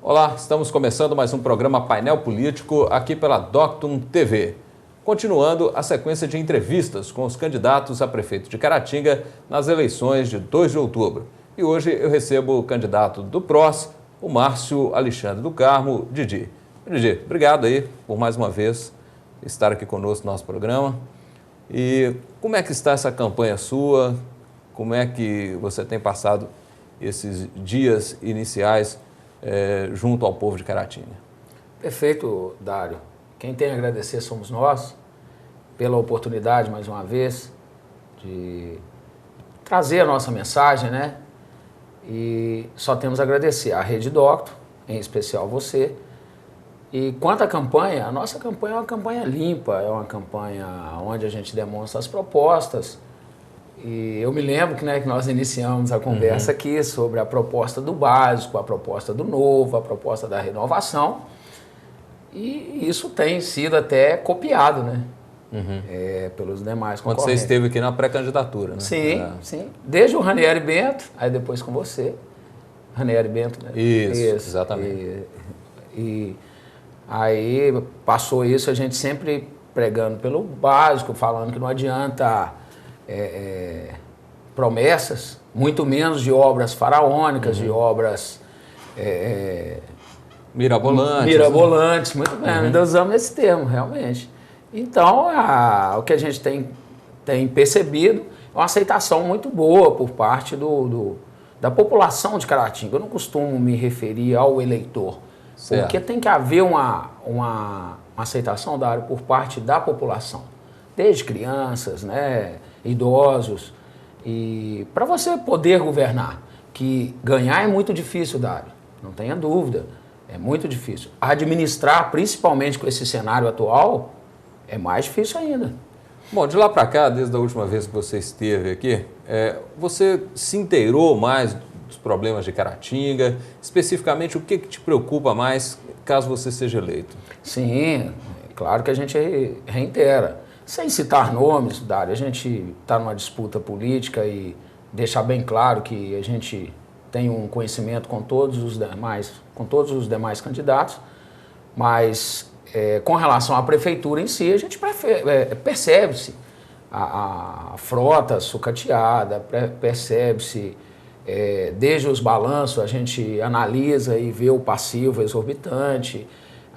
Olá, estamos começando mais um programa Painel Político aqui pela Doctum TV. Continuando a sequência de entrevistas com os candidatos a prefeito de Caratinga nas eleições de 2 de outubro. E hoje eu recebo o candidato do PROS, o Márcio Alexandre do Carmo, Didi. Didi, obrigado aí por mais uma vez estar aqui conosco no nosso programa. E como é que está essa campanha sua? Como é que você tem passado esses dias iniciais junto ao povo de Caratinga? Perfeito, Dário. Quem tem a agradecer somos nós, pela oportunidade, mais uma vez, de trazer a nossa mensagem, né? E só temos a agradecer à Rede Doctum, em especial você. E quanto à campanha, a nossa campanha é uma campanha limpa, é uma campanha onde a gente demonstra as propostas. E eu me lembro que nós iniciamos a conversa aqui sobre a proposta do básico, a proposta do novo, a proposta da renovação. E isso tem sido até copiado, né? Pelos demais Quando concorrentes. você esteve aqui na pré-candidatura, né? Sim, sim. Desde o Ranieri Bento, aí depois com você. Ranieri Bento, né? Isso, exatamente. E aí passou isso, a gente sempre pregando pelo básico, falando que não adianta promessas, muito menos de obras faraônicas, de obras mirabolantes, muito bem, ainda usamos esse termo, realmente. Então, o que a gente tem percebido é uma aceitação muito boa por parte da população de Caratinga. Eu não costumo me referir ao eleitor, certo, porque tem que haver uma aceitação, Dário, por parte da população, desde crianças, né, idosos, e para você poder governar, que ganhar é muito difícil, Dário, não tenha dúvida, é muito difícil. Administrar, principalmente com esse cenário atual, é mais difícil ainda. Bom, de lá para cá, desde a última vez que você esteve aqui, você se inteirou mais dos problemas de Caratinga? Especificamente, o que te preocupa mais caso você seja eleito? Sim, claro que a gente reitera. Sem citar nomes, Dário, a gente está numa disputa política e deixar bem claro que a gente tem um conhecimento com todos os demais candidatos, mas com relação à prefeitura em si, a gente percebe-se a frota sucateada, percebe-se desde os balanços, a gente analisa e vê o passivo exorbitante,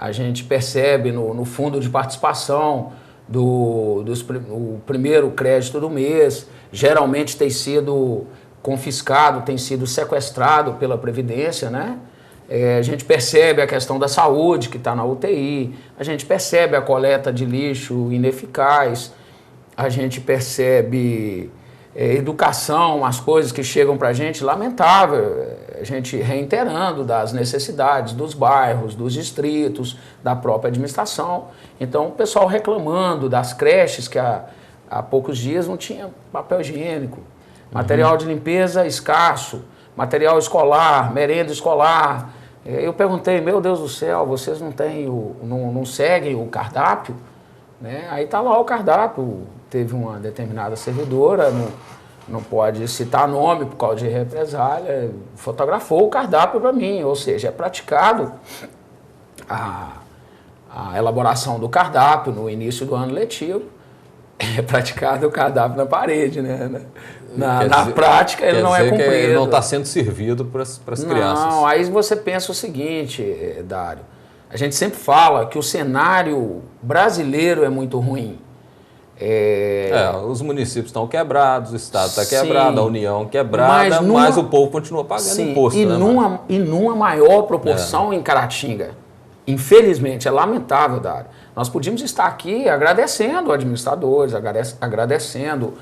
a gente percebe no fundo de participação o primeiro crédito do mês, geralmente tem sido confiscado, tem sido sequestrado pela Previdência, né? A gente percebe a questão da saúde, que está na UTI, a gente percebe a coleta de lixo ineficaz, a gente percebe educação, as coisas que chegam para a gente, lamentável, a gente reiterando das necessidades dos bairros, dos distritos, da própria administração. Então, o pessoal reclamando das creches, que há poucos dias não tinha papel higiênico, material de limpeza escasso, material escolar, merenda escolar. Eu perguntei, meu Deus do céu, vocês não seguem o cardápio? Né? Aí está lá o cardápio. Teve uma determinada servidora, não pode citar nome por causa de represália, fotografou o cardápio para mim, ou seja, é praticado a elaboração do cardápio no início do ano letivo, é praticado o cardápio na parede, né? Na prática ele não é cumprido. Que ele não está sendo servido para as crianças. Não, aí você pensa o seguinte, Dário, a gente sempre fala que o cenário brasileiro é muito ruim. Os municípios estão quebrados, o Estado está quebrado, a União quebrada, mas o povo continua pagando imposto. E numa maior proporção em Caratinga. Infelizmente, é lamentável, Dário. Nós podíamos estar aqui agradecendo administradores, agradecendo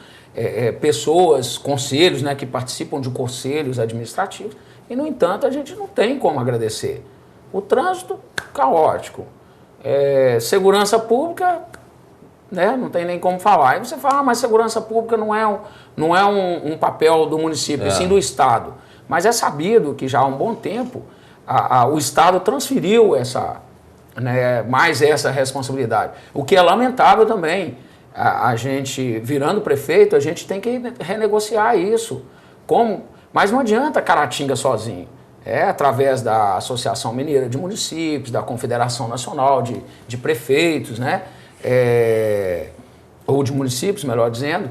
pessoas, conselhos, né, que participam de conselhos administrativos, e, no entanto, a gente não tem como agradecer. O trânsito, caótico. Segurança pública, né, não tem nem como falar. Aí você fala, mas segurança pública não é um papel do município, e sim do Estado. Mas é sabido que já há um bom tempo o Estado transferiu mais essa responsabilidade. O que é lamentável também. A gente, virando prefeito, a gente tem que renegociar isso. Mas não adianta Caratinga sozinho. através da Associação Mineira de Municípios, da Confederação Nacional de Prefeitos, né? Ou de municípios, melhor dizendo,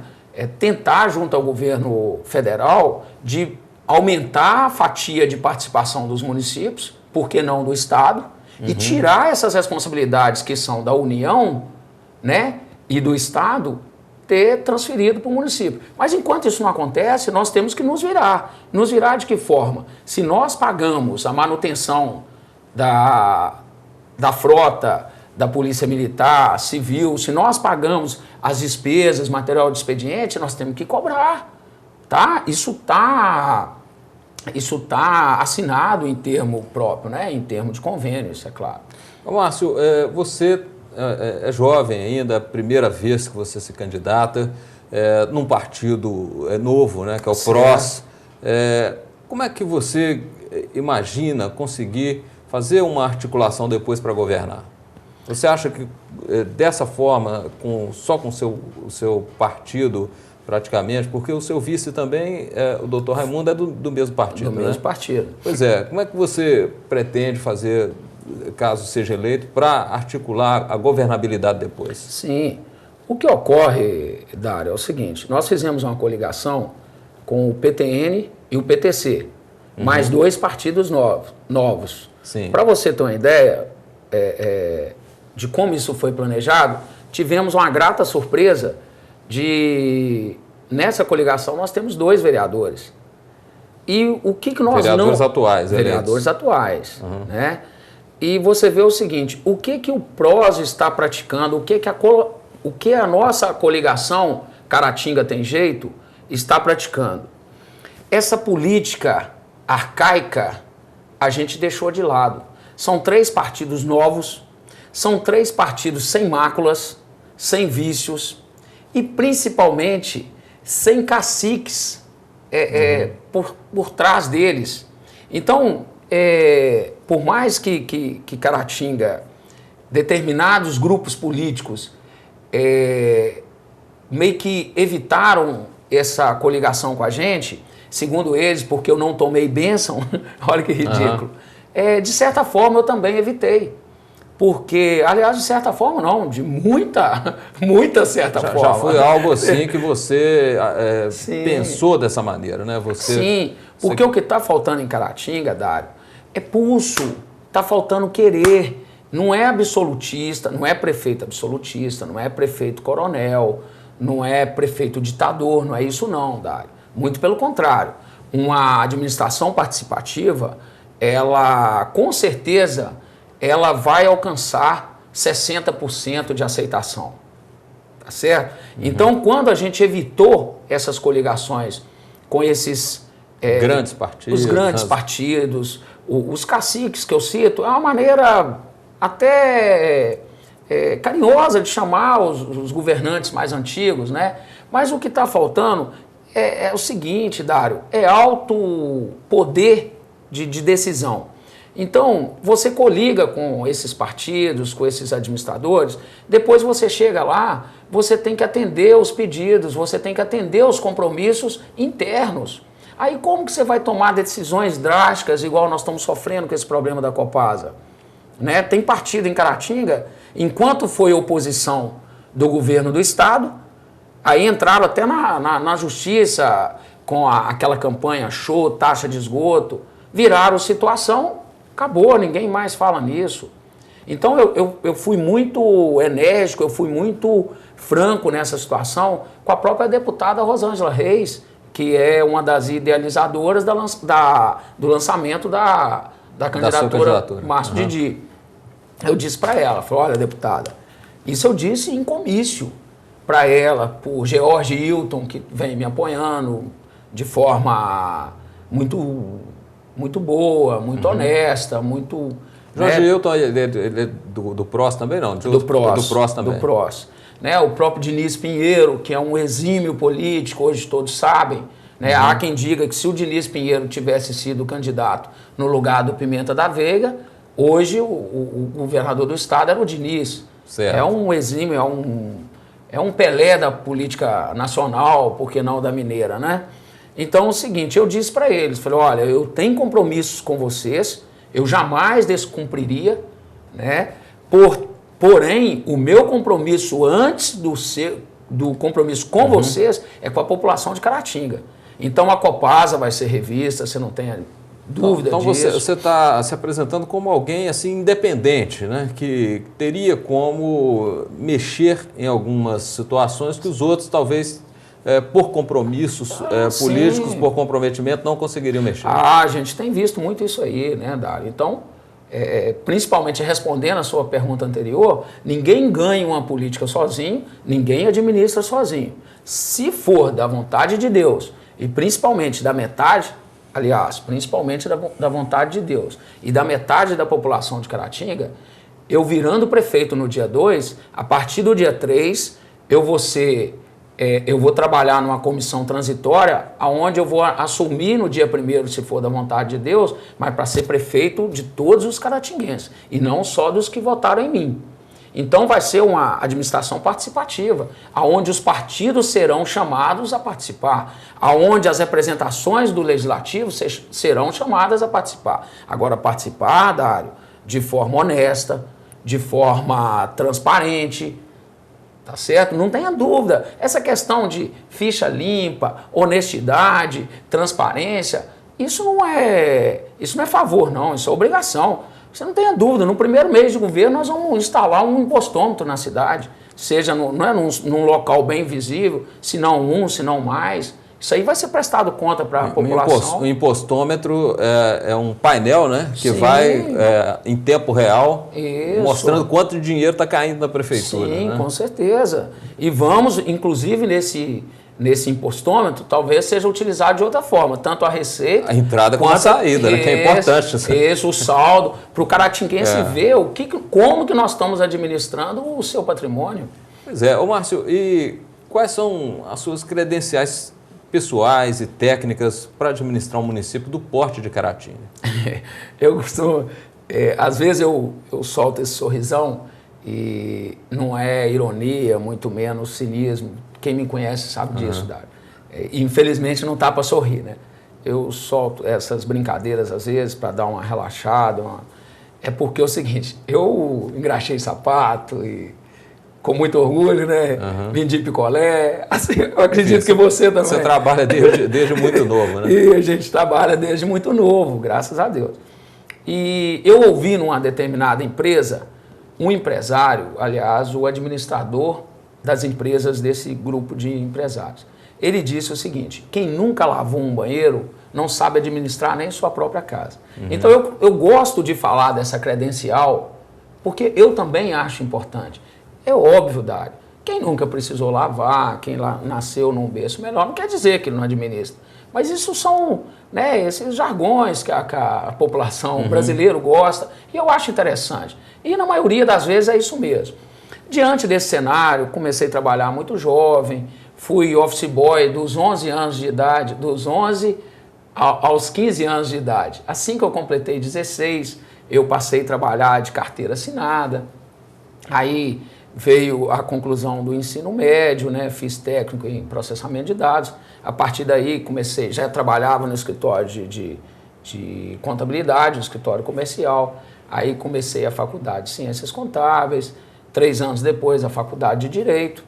tentar, junto ao governo federal, de aumentar a fatia de participação dos municípios, por que não do Estado, e tirar essas responsabilidades que são da União, né, e do Estado, ter transferido para o município. Mas enquanto isso não acontece, nós temos que nos virar. Nos virar de que forma? Se nós pagamos a manutenção da frota, da Polícia Militar, Civil, se nós pagamos as despesas, material de expediente, nós temos que cobrar. Tá? Isso tá assinado em termo próprio, né? Em termo de convênio, isso é claro. Márcio, você é jovem ainda, a primeira vez que você se candidata num partido novo, né, que é o PROS. Como é que você imagina conseguir fazer uma articulação depois para governar? Você acha que dessa forma, só com o seu partido praticamente, porque o seu vice também, o doutor Raimundo, é do mesmo partido, né? Do mesmo partido. Pois é, como é que você pretende fazer, caso seja eleito, para articular a governabilidade depois? Sim. O que ocorre, Dário, é o seguinte, nós fizemos uma coligação com o PTN e o PTC, mais 2 partidos novos. Para você ter uma ideia de como isso foi planejado, tivemos uma grata surpresa nessa coligação nós temos 2 vereadores. E o que nós vereadores atuais. Vereadores atuais, né? E você vê o seguinte, o que o PROS está praticando, o que a nossa coligação Caratinga Tem Jeito está praticando. Essa política arcaica a gente deixou de lado. São 3 partidos novos, são 3 partidos sem máculas, sem vícios e principalmente sem caciques por trás deles. Então, por mais que Caratinga, determinados grupos políticos meio que evitaram essa coligação com a gente, segundo eles, porque eu não tomei bênção, olha que ridículo, de certa forma eu também evitei. Porque, aliás, de certa forma não, de muita certa forma. Já foi algo assim que você pensou dessa maneira, né? Sim, porque o que está faltando em Caratinga, Dário, é pulso, está faltando querer. Não é absolutista, não é prefeito absolutista, não é prefeito coronel, não é prefeito ditador, não é isso não, Dário. Muito pelo contrário. Uma administração participativa, ela, com certeza, ela vai alcançar 60% de aceitação. Tá certo? Então, quando a gente evitou essas coligações com esses grandes partidos, os grandes partidos, os caciques que eu cito, é uma maneira até carinhosa de chamar os governantes mais antigos, né? Mas o que está faltando é o seguinte, Dário, é alto poder de decisão. Então, você coliga com esses partidos, com esses administradores, depois você chega lá, você tem que atender os pedidos, você tem que atender os compromissos internos. Aí como que você vai tomar decisões drásticas, igual nós estamos sofrendo com esse problema da Copasa? Né? Tem partido em Caratinga, enquanto foi oposição do governo do Estado, aí entraram até na justiça com aquela campanha show, taxa de esgoto, viraram situação, acabou, ninguém mais fala nisso. Então eu fui muito enérgico, eu fui muito franco nessa situação com a própria deputada Rosângela Reis, que é uma das idealizadoras do lançamento da candidatura Márcio Didi. Eu disse para ela, falei, olha, deputada, isso eu disse em comício para ela, por George Hilton, que vem me apoiando de forma muito boa, muito honesta, muito... Jorge Hilton, ele é do PROS também, não? Do PROS. Do PROS também. Do PROS. Né? O próprio Diniz Pinheiro, que é um exímio político, hoje todos sabem. Né? Há quem diga que se o Diniz Pinheiro tivesse sido candidato no lugar do Pimenta da Veiga, hoje o governador do estado era o Diniz. Certo. É um exímio, é um Pelé da política nacional, por que não da mineira, né? Então é o seguinte, eu disse para eles, falei, olha, eu tenho compromissos com vocês, eu jamais descumpriria, né? Porém, o meu compromisso antes do compromisso com vocês é com a população de Caratinga. Então a Copasa vai ser revista, você não tem dúvida disso. Então você está se apresentando como alguém assim independente, né? Que teria como mexer em algumas situações que os outros talvez por compromissos políticos, por comprometimento, não conseguiriam mexer. A gente tem visto muito isso aí, né, Dário? Então, principalmente respondendo a sua pergunta anterior, ninguém ganha uma política sozinho, ninguém administra sozinho. Se for da vontade de Deus, e principalmente da metade, aliás, principalmente da vontade de Deus, e da metade da população de Caratinga, eu virando prefeito no dia 2, a partir do dia 3, eu vou trabalhar numa comissão transitória, onde eu vou assumir no dia 1º, se for da vontade de Deus, mas para ser prefeito de todos os caratinguenses, e não só dos que votaram em mim. Então vai ser uma administração participativa, onde os partidos serão chamados a participar, onde as representações do Legislativo serão chamadas a participar. Agora, participar, Dário, de forma honesta, de forma transparente, tá certo? Não tenha dúvida. Essa questão de ficha limpa, honestidade, transparência, isso não é favor, não, isso é obrigação. Você não tenha dúvida, no primeiro mês de governo nós vamos instalar um impostômetro na cidade, seja num local bem visível, se não se não mais. Isso aí vai ser prestado conta para a população. O impostômetro é um painel, né, que vai em tempo real, mostrando quanto dinheiro está caindo na prefeitura. Sim, né? Com certeza. E vamos, inclusive, nesse impostômetro, talvez seja utilizado de outra forma, tanto a receita... A entrada como a saída, né, que é importante. O saldo, para o caratinguense ver como que nós estamos administrando o seu patrimônio. Pois é. Ô Márcio, e quais são as suas credenciais pessoais e técnicas para administrar um município do porte de Caratinga? Eu costumo... às vezes eu solto esse sorrisão e não é ironia, muito menos cinismo. Quem me conhece sabe disso, Dário. Infelizmente não tá para sorrir, né? Eu solto essas brincadeiras às vezes para dar uma relaxada. É porque é o seguinte, eu engraxei sapato e com muito orgulho, né? Vendi picolé. Assim, eu acredito que você também. Você trabalha desde muito novo, né? E a gente trabalha desde muito novo, graças a Deus. E eu ouvi numa determinada empresa, um empresário, aliás, o administrador das empresas desse grupo de empresários. Ele disse o seguinte, quem nunca lavou um banheiro não sabe administrar nem sua própria casa. Então eu gosto de falar dessa credencial, porque eu também acho importante. É óbvio, Dário, quem nunca precisou lavar, quem lá nasceu num berço melhor, não quer dizer que ele não administra. Mas isso são, né, esses jargões que a população brasileira gosta, e eu acho interessante. E na maioria das vezes é isso mesmo. Diante desse cenário, comecei a trabalhar muito jovem, fui office boy dos 11 anos de idade, dos 11 aos 15 anos de idade. Assim que eu completei 16, eu passei a trabalhar de carteira assinada. Aí veio a conclusão do ensino médio, né? Fiz técnico em processamento de dados. A partir daí comecei, já trabalhava no escritório de contabilidade, no escritório comercial. Aí comecei a faculdade de Ciências Contábeis. 3 anos depois, a faculdade de Direito.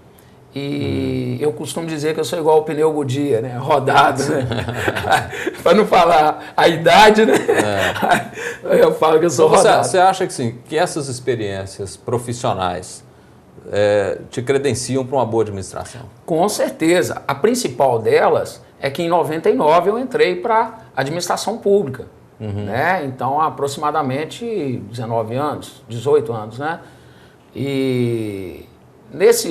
E eu costumo dizer que eu sou igual o pneu Goodyear, né? Rodado, né? Para não falar a idade, né? Eu falo que eu sou rodado. Você acha que, sim, que essas experiências profissionais te credenciam para uma boa administração? Com certeza. A principal delas é que em 99 eu entrei para a administração pública. Né? Então, aproximadamente 19 anos, 18 anos, né? E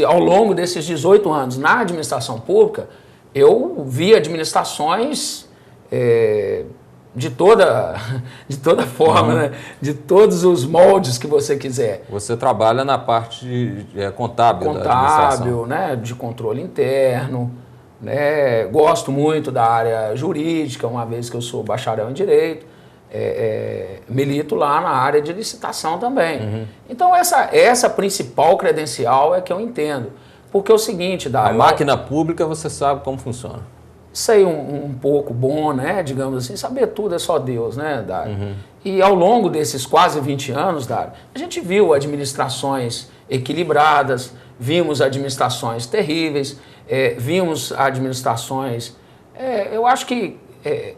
ao longo desses 18 anos na administração pública, eu vi administrações de toda forma, né? De todos os moldes que você quiser. Você trabalha na parte contábil da administração. Né? De controle interno. Né? Gosto muito da área jurídica, uma vez que eu sou bacharel em Direito. Milito lá na área de licitação também. Então essa principal credencial é que eu entendo. Porque é o seguinte, Dário... A máquina pública você sabe como funciona. sei um pouco bom, né? Digamos assim, saber tudo é só Deus, né, Dário? E ao longo desses quase 20 anos, Dário, a gente viu administrações equilibradas, vimos administrações terríveis, vimos administrações... eu acho que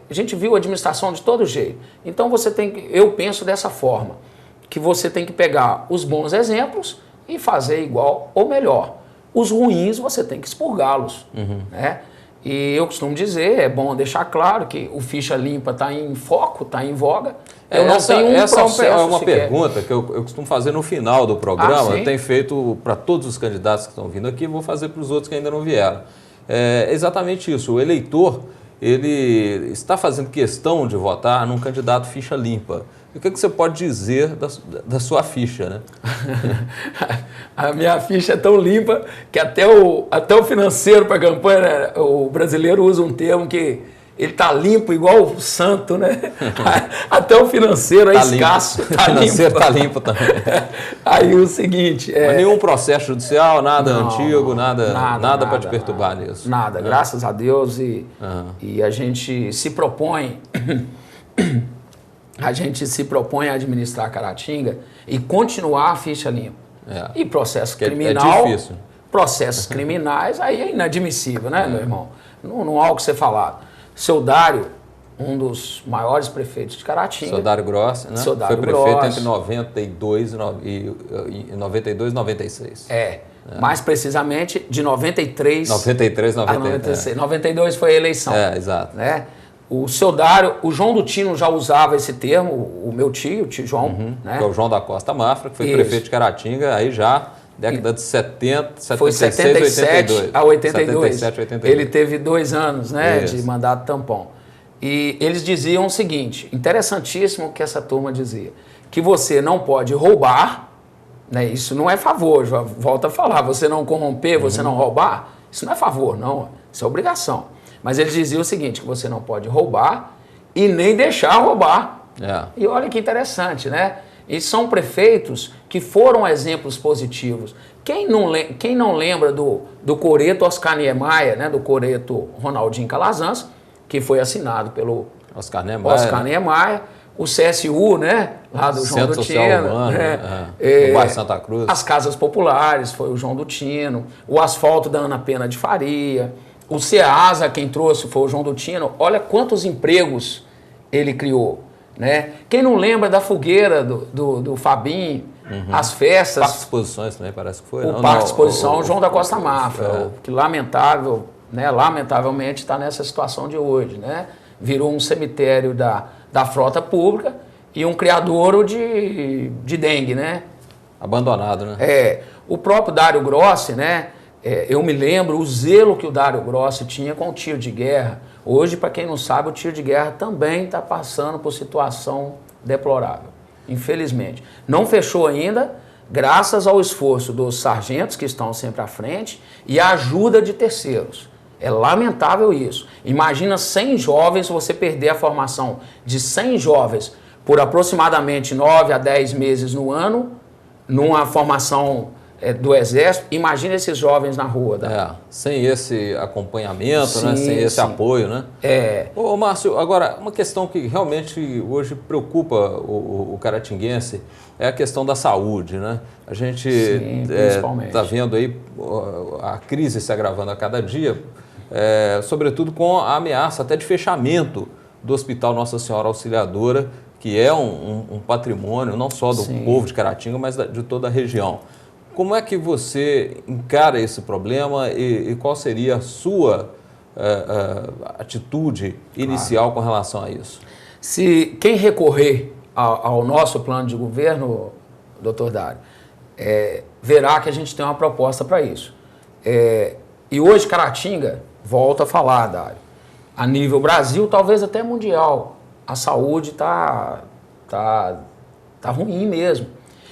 a gente viu administração de todo jeito. Então eu penso dessa forma, que você tem que pegar os bons exemplos e fazer igual ou melhor. Os ruins você tem que expurgá-los, né? E eu costumo dizer, é bom deixar claro que o ficha limpa está em foco, está em voga. Eu não tenho um processo é uma sequer. pergunta que eu costumo fazer no final do programa. Eu tenho feito para todos os candidatos que estão vindo aqui, vou fazer para os outros que ainda não vieram. É exatamente isso. O eleitor, ele está fazendo questão de votar num candidato ficha limpa. E o que você pode dizer da sua ficha, né? A minha ficha é tão limpa que até o financeiro para a campanha, né, o brasileiro usa um termo que ele está limpo igual o santo, né? Até o financeiro é escasso. O financeiro está limpo também. Aí o seguinte... Mas nenhum processo judicial, nada antigo, nada para te perturbar nisso. Nada, graças a Deus. E a gente se propõe... A gente se propõe a administrar Caratinga e continuar a ficha limpa. E processo criminal... É difícil. Processos criminais, aí é inadmissível, né, meu irmão? Não há o que ser falado. Seu Dário, um dos maiores prefeitos de Caratinga... Seu Dário Grossi, né? Seu Dário foi prefeito Grossi. entre 92 e 96. Mais precisamente de 93... 93, 96. 92 foi a eleição. Exato. Né? O seu Dário, o João do Tino já usava esse termo, o meu tio, o tio João. Né? Que é o João da Costa Mafra, que foi prefeito de Caratinga, aí já década de 70, 76, foi 77 a 82. 77, 82. Ele teve 2 anos, né, de mandato tampão. E eles diziam o seguinte, interessantíssimo o que essa turma dizia, que você não pode roubar, né, isso não é favor, já volto a falar, você não corromper, você não roubar, isso não é favor, não, isso é obrigação. Mas eles diziam o seguinte, que você não pode roubar e nem deixar roubar. E olha que interessante, né? E são prefeitos que foram exemplos positivos. Quem não lembra do coreto Oscar Niemeyer, né? Do coreto Ronaldinho Calazans, que foi assinado pelo Oscar Niemeyer, o CSU, né? Lá do João do Tino. O bairro Santa Cruz. As casas populares, foi o João do Tino. O asfalto da Ana Pena de Faria. O CEASA, quem trouxe foi o João do Tino. Olha quantos empregos ele criou. Né? Quem não lembra da fogueira do Fabinho, as festas... Parque de Exposições também, parece que foi. O Parque de Exposição, o João da Costa Mafra, que lamentavelmente está nessa situação de hoje. Né? Virou um cemitério da frota pública e um criadouro de dengue. Né? Abandonado, né? O próprio Dário Grossi, né? Eu me lembro o zelo que o Dário Grossi tinha com o tiro de guerra. Hoje, para quem não sabe, o tiro de guerra também está passando por situação deplorável, infelizmente. Não fechou ainda, graças ao esforço dos sargentos que estão sempre à frente e a ajuda de terceiros. É lamentável isso. Imagina 100 jovens, você perder a formação de 100 jovens por aproximadamente 9 a 10 meses no ano, numa formação... do Exército, imagina esses jovens na rua. Sem esse acompanhamento, né? Sem esse apoio, né? Ô, Márcio, agora, uma questão que realmente hoje preocupa o caratinguense é a questão da saúde, né? A gente está vendo aí a crise se agravando a cada dia, sobretudo com a ameaça até de fechamento do Hospital Nossa Senhora Auxiliadora, que é um patrimônio não só do povo de Caratinga, mas de toda a região. Como é que você encara esse problema e qual seria a sua atitude inicial com relação a isso? Se quem recorrer ao nosso plano de governo, doutor Dário, verá que a gente tem uma proposta para isso. E hoje Caratinga, volto a falar, Dário, a nível Brasil, talvez até mundial, a saúde tá ruim mesmo.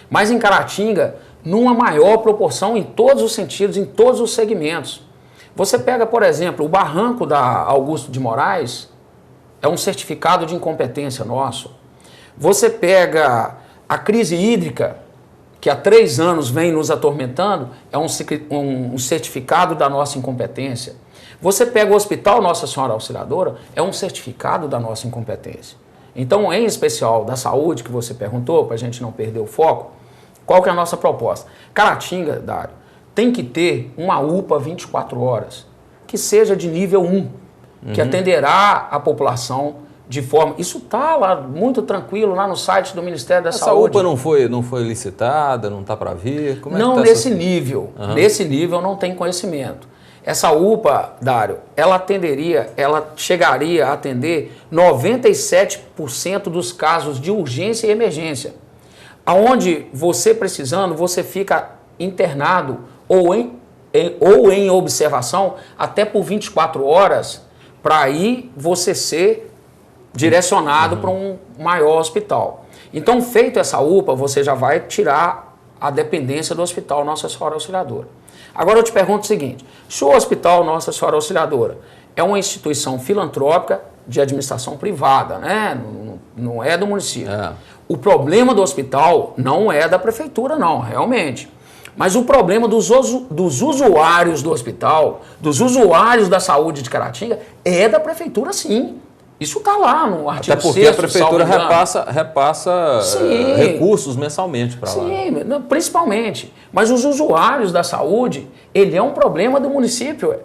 Mas em Caratinga, numa maior proporção em todos os sentidos, em todos os segmentos. Você pega, por exemplo, o barranco da Augusto de Moraes, é um certificado de incompetência nosso. Você pega a crise hídrica, que há 3 anos vem nos atormentando, é um certificado da nossa incompetência. Você pega o Hospital Nossa Senhora Auxiliadora, é um certificado da nossa incompetência. Então, em especial da saúde, que você perguntou, para a gente não perder o foco, qual que é a nossa proposta? Caratinga, Dário, tem que ter uma UPA 24 horas, que seja de nível 1, que atenderá a população de forma... Isso está lá muito tranquilo, lá no site do Ministério da Saúde. Essa UPA não foi licitada, não está para vir? Como é não que tá nesse nível. Nesse nível não tem conhecimento. Essa UPA, Dário, ela chegaria a atender 97% dos casos de urgência e emergência. Aonde você precisando, você fica internado ou em observação até por 24 horas para aí você ser direcionado para um maior hospital. Então, feito essa UPA, você já vai tirar a dependência do Hospital Nossa Senhora Auxiliadora. Agora eu te pergunto o seguinte, se o Hospital Nossa Senhora Auxiliadora é uma instituição filantrópica de administração privada, né? Não é do município. O problema do hospital não é da prefeitura, não, realmente. Mas o problema dos usuários do hospital, dos usuários da saúde de Caratinga, é da prefeitura, sim. Isso está lá no artigo 6º. Até porque a prefeitura repassa recursos mensalmente para lá. Sim, principalmente. Mas os usuários da saúde, ele é um problema do município.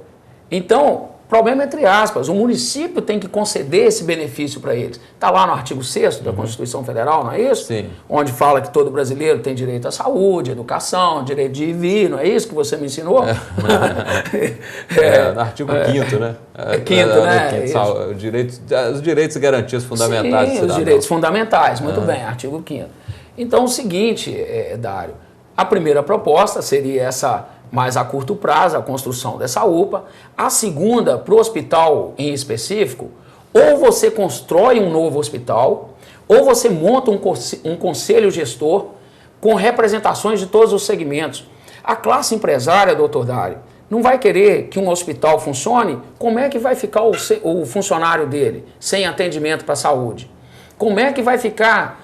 Então, problema entre aspas, o município tem que conceder esse benefício para eles. Está lá no artigo 6º da Constituição Federal, não é isso? Sim. Onde fala que todo brasileiro tem direito à saúde, educação, direito de ir e vir, não é isso que você me ensinou? No artigo 5º, né? Quinto, né? Os direitos e garantias fundamentais do cidadão. Os direitos fundamentais, muito bem, artigo 5º. Então, o seguinte, Dário, a primeira proposta seria essa mais a curto prazo, a construção dessa UPA. A segunda, para o hospital em específico, ou você constrói um novo hospital, ou você monta um conselho gestor com representações de todos os segmentos. A classe empresária, doutor Dário, não vai querer que um hospital funcione, como é que vai ficar o funcionário dele sem atendimento para a saúde? Como é que vai ficar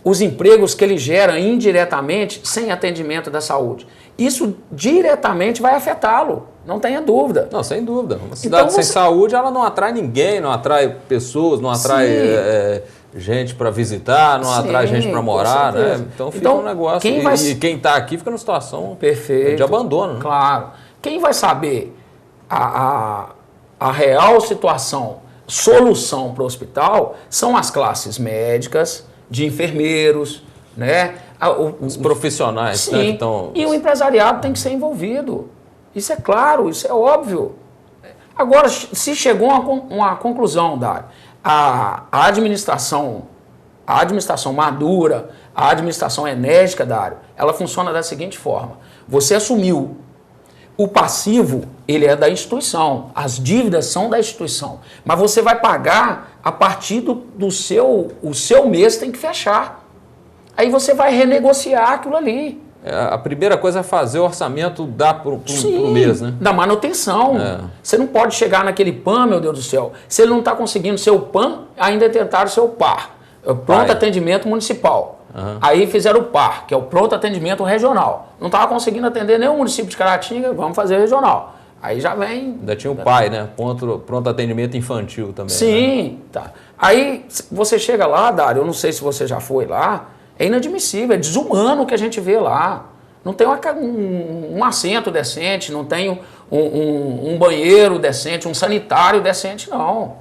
os empregos que ele gera indiretamente sem atendimento da saúde? Isso diretamente vai afetá-lo, não tenha dúvida. Não, sem dúvida. Uma cidade sem saúde, ela não atrai ninguém, não atrai pessoas, não atrai gente para visitar, não atrai gente para morar, né? Então fica um negócio. E quem está aqui fica numa situação de abandono. Né? Claro. Quem vai saber a real situação, solução para o hospital, são as classes médicas, de enfermeiros, né? Os profissionais, sim, né, que estão... E o empresariado tem que ser envolvido. Isso é claro, isso é óbvio. Agora, se chegou a uma conclusão, Dário, a administração madura, a administração enérgica, Dário, ela funciona da seguinte forma. Você assumiu. O passivo, ele é da instituição, as dívidas são da instituição, mas você vai pagar a partir do seu mês tem que fechar. Aí você vai renegociar aquilo ali. A primeira coisa é fazer o orçamento pro mês, né? Da manutenção. Você não pode chegar naquele PAN, meu Deus do céu. Se ele não está conseguindo ser o PAN, ainda tentaram ser o PAR, Pronto Atendimento Municipal. Aí fizeram o PAR, que é o Pronto Atendimento Regional. Não estava conseguindo atender nem o município de Caratinga, vamos fazer regional. Aí já vem... Ainda tinha o PAI, né? Pronto Atendimento Infantil também. Sim, né? Tá. Aí você chega lá, Dário, eu não sei se você já foi lá, é inadmissível, é desumano o que a gente vê lá. Não tem um assento decente, não tem um banheiro decente, um sanitário decente, não.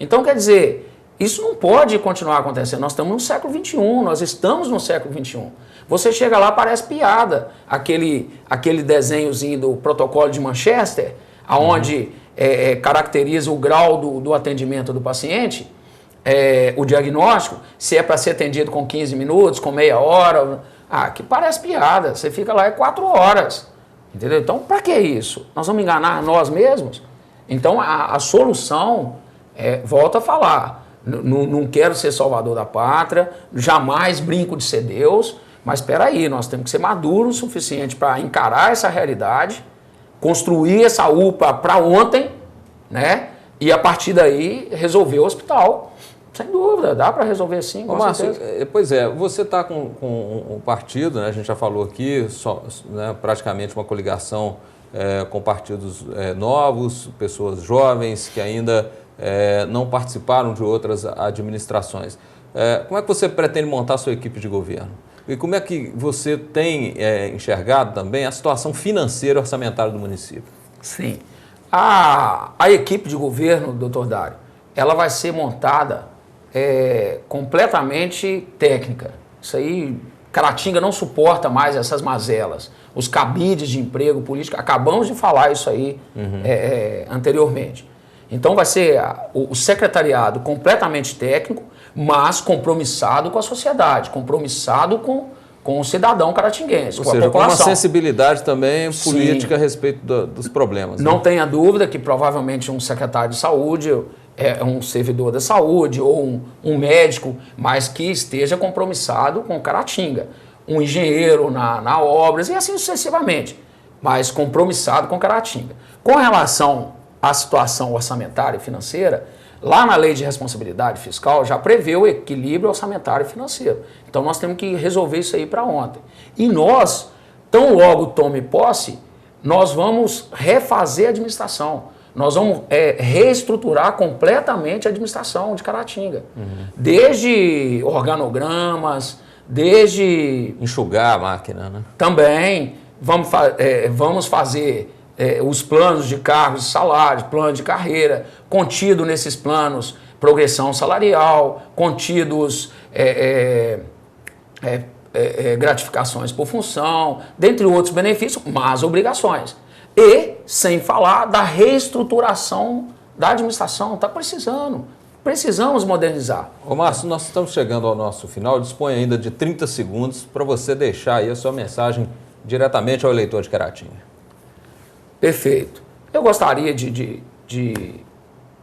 Então, quer dizer... Isso não pode continuar acontecendo. Nós estamos no século XXI, nós estamos no século XXI. Você chega lá, parece piada. Aquele desenhozinho do protocolo de Manchester, onde caracteriza o grau do atendimento do paciente, o diagnóstico, se é para ser atendido com 15 minutos, com meia hora. Que parece piada. Você fica lá 4 horas. Entendeu? Então, para que isso? Nós vamos enganar nós mesmos? Então, a solução, volto a falar, não quero ser salvador da pátria, jamais brinco de ser Deus, mas espera aí, nós temos que ser maduros o suficiente para encarar essa realidade, construir essa UPA para ontem, né? E a partir daí resolver o hospital. Sem dúvida, dá para resolver sim. Márcio, pois é, você está com o partido, né? A gente já falou aqui, praticamente uma coligação com partidos novos, pessoas jovens que ainda não participaram de outras administrações. Como é que você pretende montar a sua equipe de governo? E como é que você tem enxergado também a situação financeira e orçamentária do município? Sim. A equipe de governo, doutor Dário, ela vai ser montada completamente técnica. Isso aí, Caratinga não suporta mais essas mazelas. Os cabides de emprego político, acabamos de falar isso aí anteriormente. Então vai ser o secretariado completamente técnico, mas compromissado com a sociedade, compromissado com o cidadão caratinguense, Ou com seja, a população. Com uma sensibilidade também política. Sim. A respeito dos problemas. Não tenha dúvida que provavelmente um secretário de saúde, um servidor da saúde ou um médico, mas que esteja compromissado com Caratinga. Um engenheiro na obras e assim sucessivamente, mas compromissado com Caratinga. Com relação à situação orçamentária e financeira, lá na Lei de Responsabilidade Fiscal já prevê o equilíbrio orçamentário e financeiro. Então nós temos que resolver isso aí para ontem. E nós, tão logo tome posse, nós vamos refazer a administração. Nós vamos reestruturar completamente a administração de Caratinga. Desde organogramas, desde... enxugar a máquina, né? Também vamos fazer os planos de cargos e salários, plano de carreira, contido nesses planos progressão salarial, contidos gratificações por função, dentre outros benefícios, mas obrigações. E sem falar da reestruturação da administração. Está precisando. Precisamos modernizar. Ô Márcio, nós estamos chegando ao nosso final. Dispõe ainda de 30 segundos para você deixar aí a sua mensagem diretamente ao eleitor de Caratinga. Perfeito. Eu gostaria de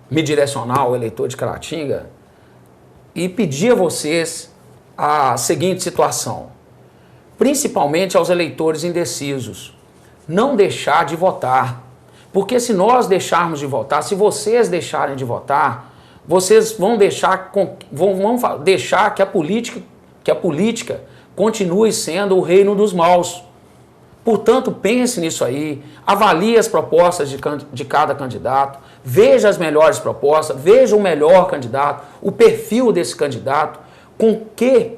me direcionar ao eleitor de Caratinga e pedir a vocês a seguinte situação, principalmente aos eleitores indecisos, não deixar de votar, porque se nós deixarmos de votar, se vocês deixarem de votar, vocês vão deixar que a política continue sendo o reino dos maus. Portanto, pense nisso aí, avalie as propostas de cada candidato, veja as melhores propostas, veja o melhor candidato, o perfil desse candidato,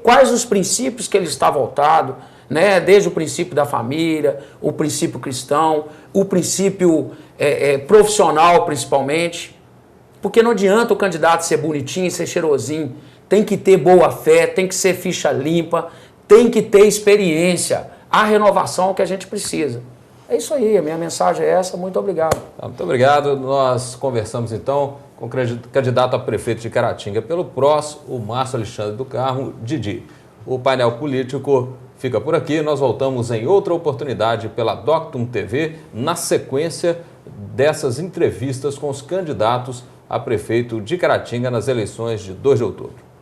quais os princípios que ele está voltado, né? Desde o princípio da família, o princípio cristão, o princípio profissional principalmente, porque não adianta o candidato ser bonitinho, ser cheirosinho, tem que ter boa fé, tem que ser ficha limpa, tem que ter experiência, a renovação que a gente precisa. É isso aí, a minha mensagem é essa, muito obrigado. Muito obrigado, nós conversamos então com o candidato a prefeito de Caratinga pelo PROS, o Márcio Alexandre do Carmo, Didi. O painel político fica por aqui, nós voltamos em outra oportunidade pela Doctum TV, na sequência dessas entrevistas com os candidatos a prefeito de Caratinga nas eleições de 2 de outubro.